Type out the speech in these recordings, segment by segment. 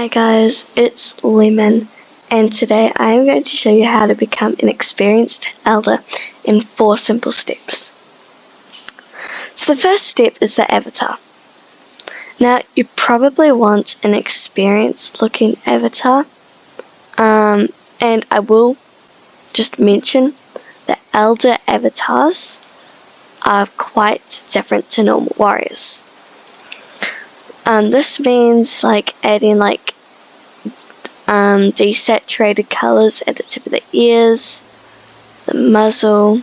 Hi guys, it's Lemon, and today I am going to show you how to become an experienced elder in 4 simple steps. So the first step is the avatar. Now you probably want an experienced looking avatar, and I will just mention that elder avatars are quite different to normal warriors. This means adding desaturated colors at the tip of the ears, the muzzle,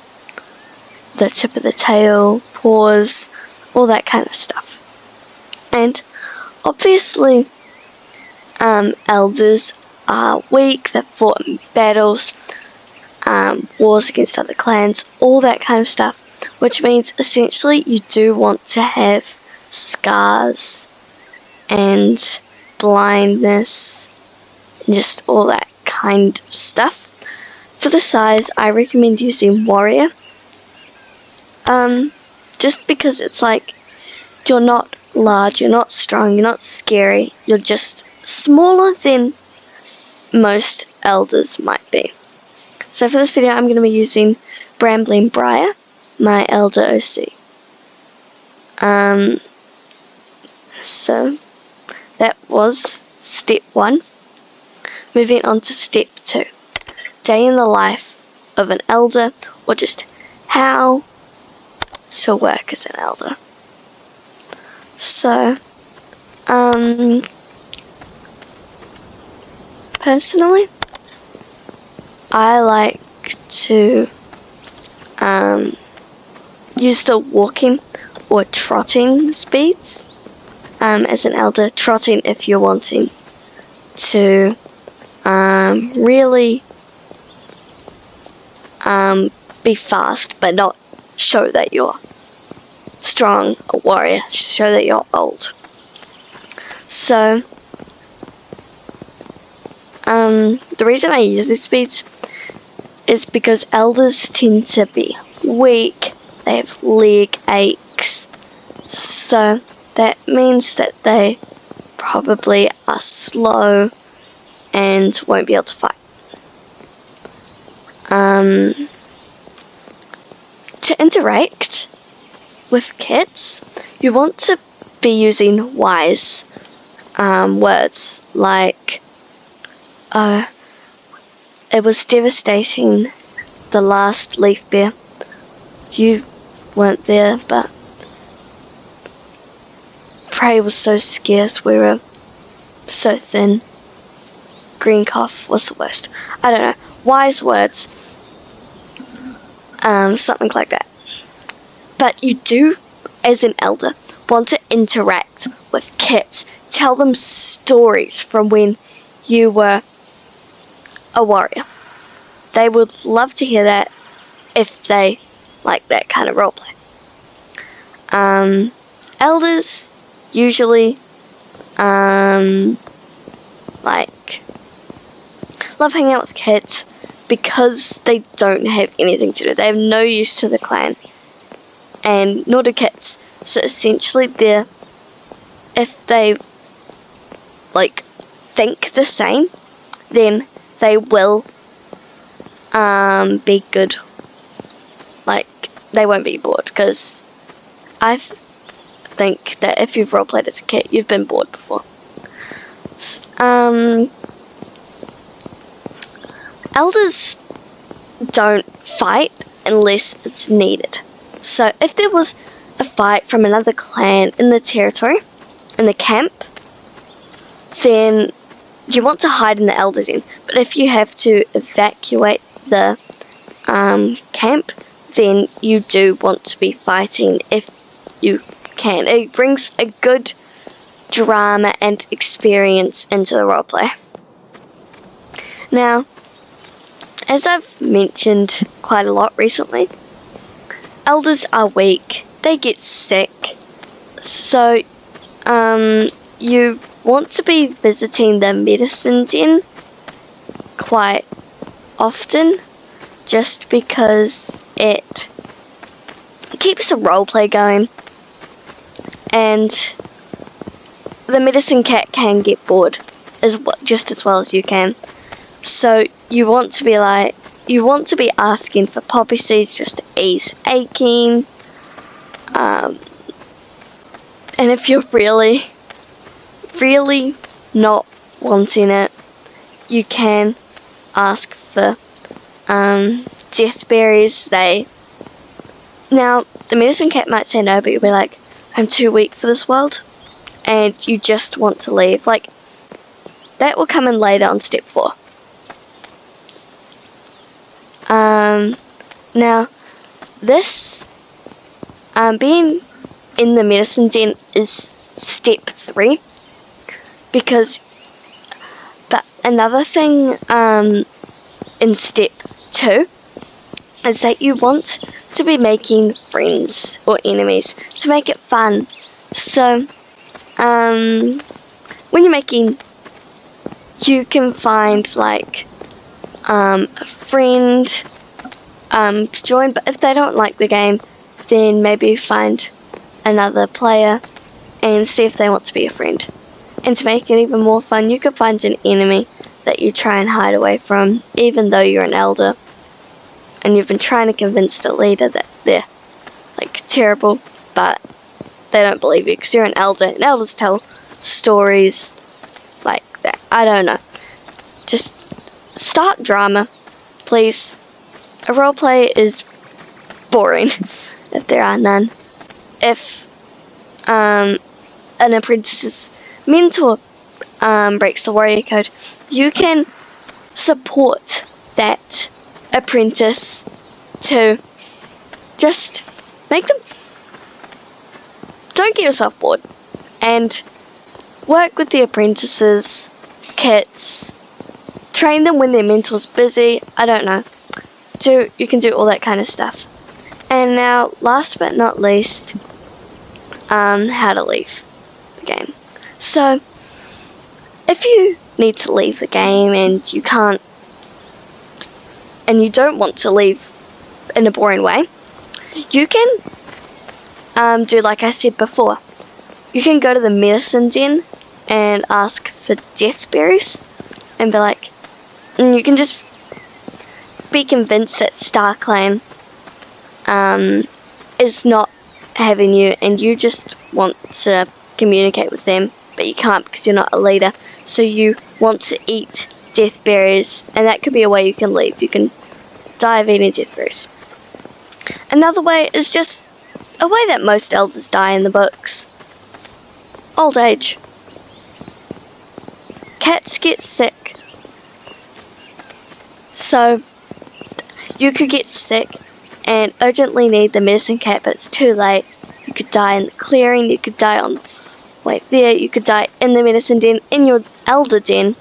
the tip of the tail, paws, all that kind of stuff. And obviously, elders are weak, they've fought in battles, wars against other clans, all that kind of stuff, which means essentially you do want to have scars and blindness, and just all that kind of stuff. For the size, I recommend using warrior, just because it's you're not large, you're not strong, you're not scary, you're just smaller than most elders might be. So for this video I'm going to be using Brambling Briar, my elder OC. So that was step 1. Moving on to step 2. Day in the life of an elder, or just how to work as an elder. So, personally, I like to use the walking or trotting speeds as an elder. Trotting if you're wanting to really be fast but not show that you're strong, a warrior, show that you're old. So the reason I use these speeds is because elders tend to be weak, they have leg aches, so that means that they probably are slow and won't be able to fight. To interact with kids, you want to be using wise words like, it was devastating, the last leaf bear. You weren't there, but prey was so scarce, we were so thin. Green cough was the worst. I don't know. Wise words. Something like that. But you do, as an elder, want to interact with kids. Tell them stories from when you were a warrior. They would love to hear that if they like that kind of roleplay. Elders usually love hanging out with kids because they don't have anything to do. They have no use to the clan, and nor do kids. So essentially, if they think the same, then they will be good. They won't be bored, because I think that if you've roleplayed as a kid, you've been bored before. Elders don't fight unless it's needed. So if there was a fight from another clan in the territory, in the camp, then you want to hide in the elders' inn. But if you have to evacuate the camp, then you do want to be fighting if you can. It brings a good drama and experience into the roleplay. Now, as I've mentioned quite a lot recently, elders are weak, they get sick, so you want to be visiting the medicine den quite often, just because it keeps the roleplay going, and the medicine cat can get bored just as well as you can. So you want to be asking for poppy seeds just to ease aching. And if you're really, really not wanting it, you can ask for death berries. Now the medicine cat might say no, but you'll be like, I'm too weak for this world, and you just want to leave. Like, that will come in later on step 4. Now this being in the medicine den is step 3, but another thing in step 2 is that you want to be making friends or enemies to make it fun. So when you're making, you can find like a friend to join, but if they don't like the game, then maybe find another player and see if they want to be a friend. And to make it even more fun, you could find an enemy that you try and hide away from, even though you're an elder and you've been trying to convince the leader that they're like terrible, but they don't believe you because you're an elder, and elders tell stories like that. I don't know. Just start drama, please. A roleplay is boring if there are none. If an apprentice's mentor breaks the warrior code, you can support that apprentice to just make them, don't get yourself bored, and work with the apprentices, kits, train them when their mentor's busy. I don't know. You can do all that kind of stuff. And now, last but not least, how to leave the game. So, if you need to leave the game and you can't, and you don't want to leave in a boring way, you can do like I said before. You can go to the medicine den and ask for death berries, and be like, and you can just be convinced that Star Clan is not having you, and you just want to communicate with them, but you can't because you're not a leader. So you want to eat death berries, and that could be a way you can leave. You can die of eating death berries. Another way is just a way that most elders die in the books. Old age. Cats get sick. So you could get sick and urgently need the medicine cat, but it's too late. You could die in the clearing, you could die on way there, you could die in the medicine den, in your elder den.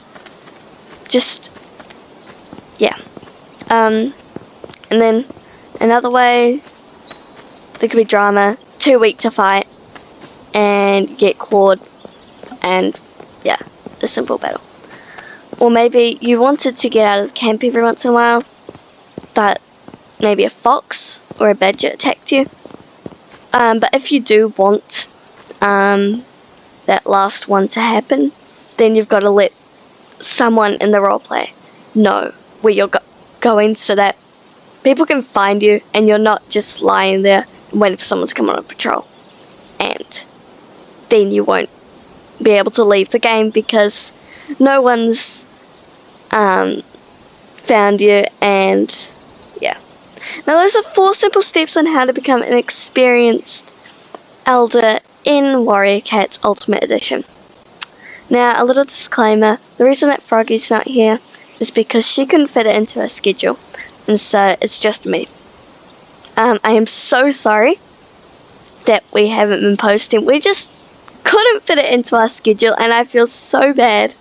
Just, yeah. And then another way, there could be drama, too weak to fight, and you get clawed, and yeah, a simple battle. Or maybe you wanted to get out of the camp every once in a while, but maybe a fox or a badger attacked you. But if you do want that last one to happen, then you've got to let someone in the roleplay know where you're going, so that people can find you and you're not just lying there waiting for someone to come on a patrol. And then you won't be able to leave the game because no one's found you. And yeah. Now those are 4 simple steps on how to become an experienced elder in Warrior Cats Ultimate Edition. Now, a little disclaimer, the reason that Froggy's not here is because she couldn't fit it into her schedule, and so it's just me. I am so sorry that we haven't been posting. We just couldn't fit it into our schedule, and I feel so bad.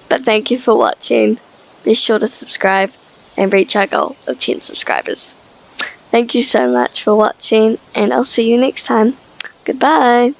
But thank you for watching. Be sure to subscribe and reach our goal of 10 subscribers. Thank you so much for watching, and I'll see you next time. Goodbye.